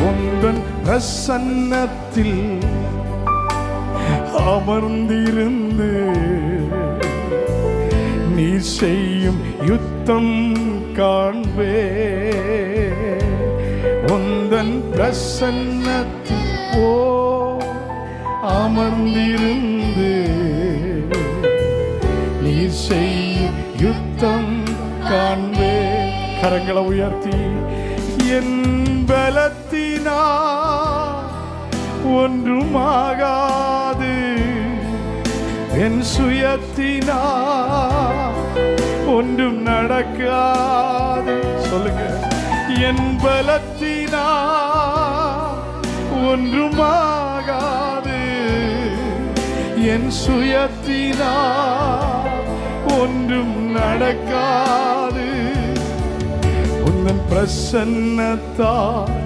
உந்தன் பிரசன்னத்தில் அமர்ந்திருந்து நீ செய்யும் யுத்தம் காண்பே. உந்தன் பிரசன்னத்தில் அமர்ந்திருந்து நீ செய்யும் யுத்தம் காண்பே. கரங்களை உயர்த்தி என் பலத்தினா ஒன்றுமாகாது, என் சுயத்தினா ஒன்றும் நடக்காது. சொல்லுங்க. என் பலத்தினா ஒன்றுமாகாது, என் சுயத்தினா ஒன்றும் நடக்காது. உந்தன் பிரசன்னத்தால்